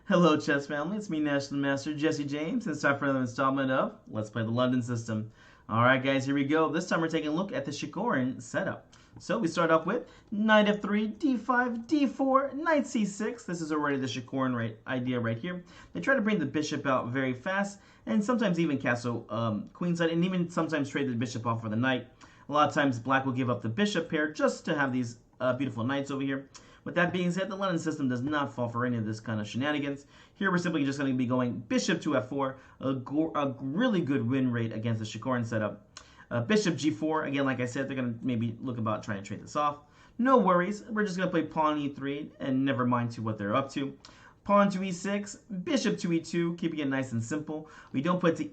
Hello, chess family. It's me, National Master Jesse James, and it's time for another installment of Let's Play the London System. Alright, guys, here we go. This time we're taking a look at the Chigorin setup. So we start off with knight f3, d5, d4, knight c6. This is already the Chigorin idea right here. They try to bring the bishop out very fast, and sometimes even castle queenside, and even sometimes trade the bishop off for the knight. A lot of times black will give up the bishop pair just to have these beautiful knights over here. With that being said, the London system does not fall for any of this kind of shenanigans. Here we're simply just going to be going bishop to f4, a really good win rate against the Chigorin setup. Bishop g4, again, like I said, they're going to maybe look about trying to trade this off. No worries, we're just going to play pawn e3 and never mind to what they're up to. Pawn to e6, bishop to e2, keeping it nice and simple. We don't put it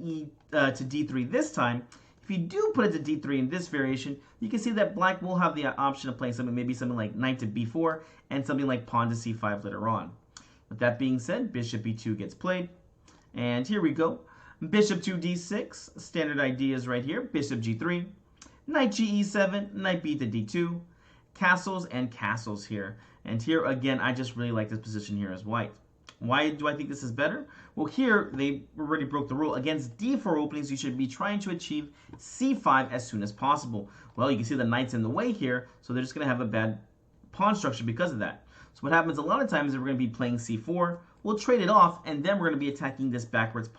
to d3 this time. If you do put it to d3 in this variation, you can see that black will have the option of playing something, maybe something like knight to b4 and something like pawn to c5 later on. With that being said, bishop e2 gets played. And here we go. Bishop to d6, standard ideas right here. Bishop g3, knight ge7, knight b to d2, castles and castles here. And here again, I just really like this position here as white. Why do I think this is better? Well, here they already broke the rule. Against d4 openings, you should be trying to achieve c5 as soon as possible. Well, you can see the knight's in the way here, so they're just going to have a bad pawn structure because of that. So what happens a lot of times is we're going to be playing c4, we'll trade it off, and then we're going to be attacking this backwards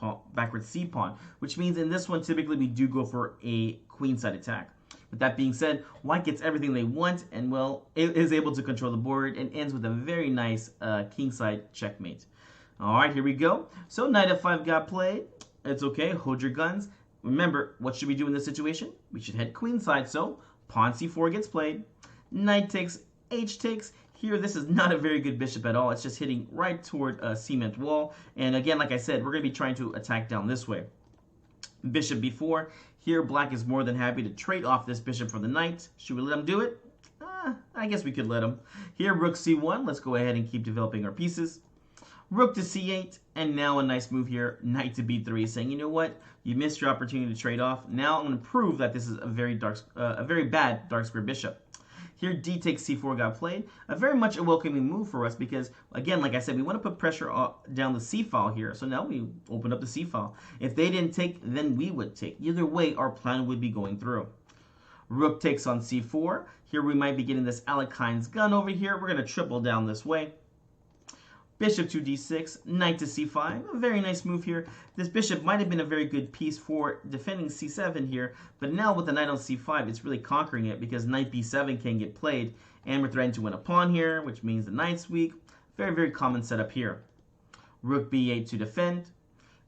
c pawn, which means in this one, typically we do go for a queenside attack. With that being said, white gets everything they want, and well, it is able to control the board and ends with a very nice kingside checkmate. Alright, here we go. So knight f5 got played. It's okay, hold your guns. Remember, what should we do in this situation? We should head queenside, so pawn c4 gets played. Knight takes, h takes. Here, this is not a very good bishop at all. It's just hitting right toward a cement wall. And again, like I said, we're going to be trying to attack down this way. Bishop b4. Here, black is more than happy to trade off this bishop for the knight. Should we let him do it? I guess we could let him. Here, rook c1. Let's go ahead and keep developing our pieces. Rook to c8, and now a nice move here, knight to b3, saying, you know what, you missed your opportunity to trade off. Now I'm going to prove that this is a very bad dark square bishop. Here, d takes c4 got played. A very much a welcoming move for us because, again, like I said, we want to put pressure down the c file here. So now we open up the c file. If they didn't take, then we would take. Either way, our plan would be going through. Rook takes on c4. Here we might be getting this Alekhine's gun over here. We're going to triple down this way. Bishop to d6, knight to c5, a very nice move here. This bishop might have been a very good piece for defending c7 here, but now with the knight on c5, it's really conquering it because knight b7 can get played, and we're threatening to win a pawn here, which means the knight's weak. Very, very common setup here. Rook b8 to defend,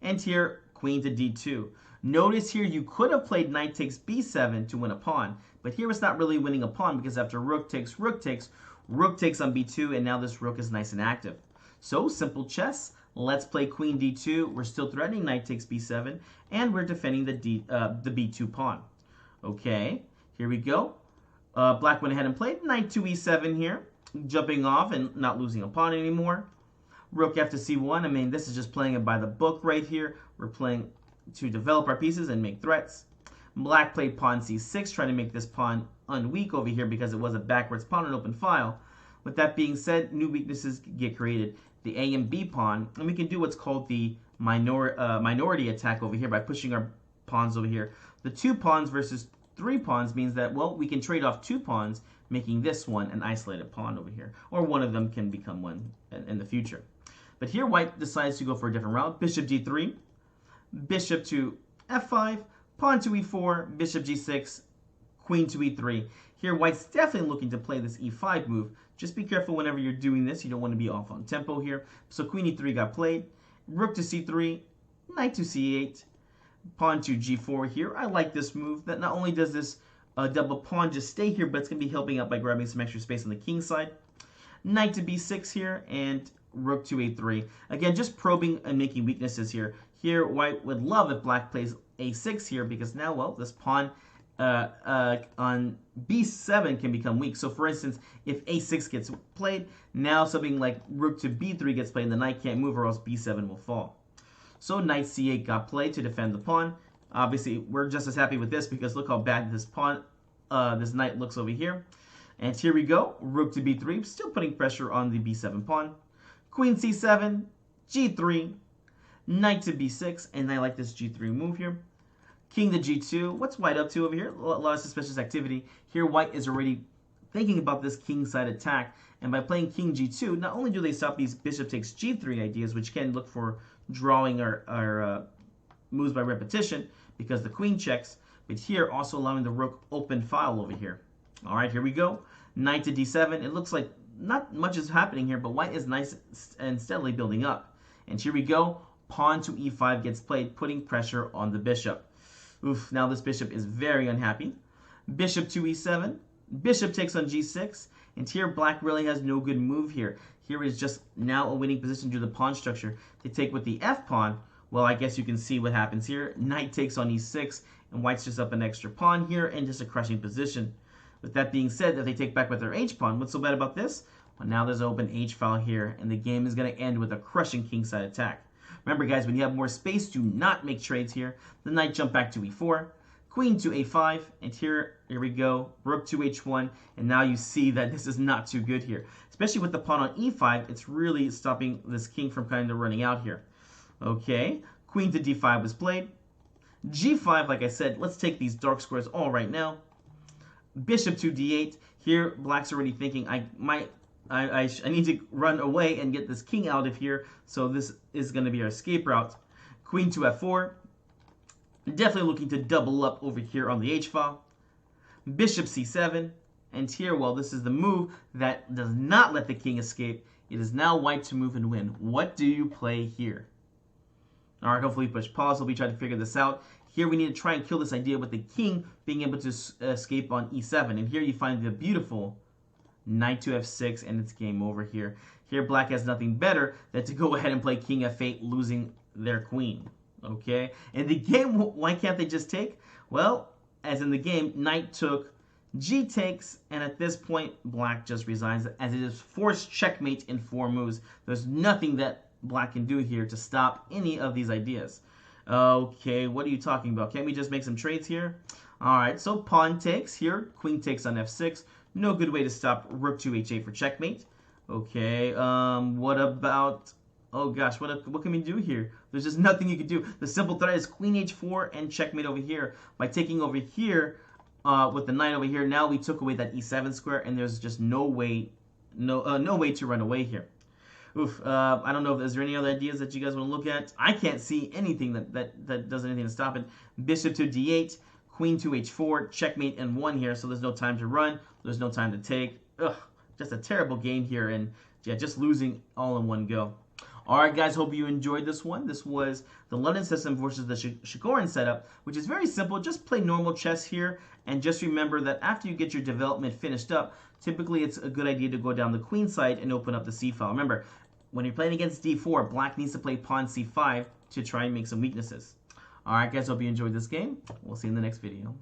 and here, queen to d2. Notice here you could have played knight takes b7 to win a pawn, but here it's not really winning a pawn because after rook takes on b2, and now this rook is nice and active. So, simple chess. Let's play queen d2. We're still threatening knight takes b7, and we're defending the b2 pawn. Okay, here we go. Black went ahead and played knight to e7 here, jumping off and not losing a pawn anymore. Rook f to c1. I mean, this is just playing it by the book right here. We're playing to develop our pieces and make threats. Black played pawn c6, trying to make this pawn unweak over here because it was a backwards pawn and open file. With that being said, new weaknesses get created. The A and B pawn, and we can do what's called the minority attack over here by pushing our pawns over here. The 2 pawns versus 3 pawns means that, well, we can trade off 2 pawns, making this one an isolated pawn over here, or one of them can become one in the future. But here white decides to go for a different route. Bishop g3, bishop to f5, pawn to e4, bishop g6, queen to e3. Here white's definitely looking to play this e5 move. Just be careful whenever you're doing this. You don't want to be off on tempo here. So queen e3 got played. Rook to c3, knight to c8, pawn to g4 here. I like this move. That not only does this double pawn just stay here, but it's going to be helping out by grabbing some extra space on the king side. Knight to b6 here, and rook to a3. Again, just probing and making weaknesses here. Here, white would love if black plays a6 here, because now, well, this pawn on b7 can become weak. So for instance, if a6 gets played, now something like rook to b3 gets played and the knight can't move or else b7 will fall. So knight c8 got played to defend the pawn. Obviously, we're just as happy with this because look how bad this knight looks over here. And here we go, rook to b3, still putting pressure on the b7 pawn. Queen c7, G3, knight to B6, and I like this G3 move here. King to G2. What's white up to over here? A lot of suspicious activity. Here white is already thinking about this kingside attack, and by playing King G2, not only do they stop these bishop takes G3 ideas, which can look for drawing our moves by repetition because the queen checks, but here also allowing the rook open file over here. All right, here we go. Knight to D7. It looks like not much is happening here, but white is nice and steadily building up. And here we go. Pawn to E5 gets played, putting pressure on the bishop. Oof, now this bishop is very unhappy. Bishop to E7. Bishop takes on G6. And here black really has no good move here. Here is just now a winning position due to the pawn structure to take with the F pawn. Well, I guess you can see what happens here. Knight takes on E6, and white's just up an extra pawn here and just a crushing position. With that being said, if they take back with their H pawn, what's so bad about this? Well, now there's an open H file here, and the game is going to end with a crushing kingside attack. Remember, guys, when you have more space, do not make trades here. The knight jump back to E4, queen to A5, and here we go, rook to H1, and now you see that this is not too good here. Especially with the pawn on E5, it's really stopping this king from kind of running out here. Okay, queen to D5 was played. G5, like I said, let's take these dark squares all right now. Bishop to D8. Here, black's already thinking, I need to run away and get this king out of here, so this is going to be our escape route. Queen to F4. Definitely looking to double up over here on the H file. Bishop C7. And here, well, this is the move that does not let the king escape. It is now white to move and win. What do you play here? All right, hopefully push pause. We'll be trying to figure this out. Here we need to try and kill this idea with the king being able to escape on E7. And here you find the beautiful knight to F6, and it's game over here. Here black has nothing better than to go ahead and play king F8, losing their queen. Okay? In the game, why can't they just take? Well, as in the game, knight took, G takes, and at this point, black just resigns as it is forced checkmate in 4 moves. There's nothing that black can do here to stop any of these ideas. Okay, what are you talking about? Can't we just make some trades here? Alright, so pawn takes here, queen takes on F6. No good way to stop rook to H8 for checkmate. Okay, what about... Oh gosh, what can we do here? There's just nothing you can do. The simple threat is queen H4 and checkmate over here. By taking over here with the knight over here, now we took away that E7 square, and there's just no way to run away here. Oof, I don't know, is there any other ideas that you guys want to look at? I can't see anything that does anything to stop it. Bishop to D8, queen to H4, checkmate and 1 here, so there's no time to run, there's no time to take. Ugh, just a terrible game here, and yeah, just losing all in one go. Alright guys, hope you enjoyed this one. This was the London system versus the Chigorin setup, which is very simple. Just play normal chess here, and just remember that after you get your development finished up, typically it's a good idea to go down the queen side and open up the c file. Remember, when you're playing against d4, black needs to play pawn c5 to try and make some weaknesses. Alright guys, hope you enjoyed this game. We'll see you in the next video.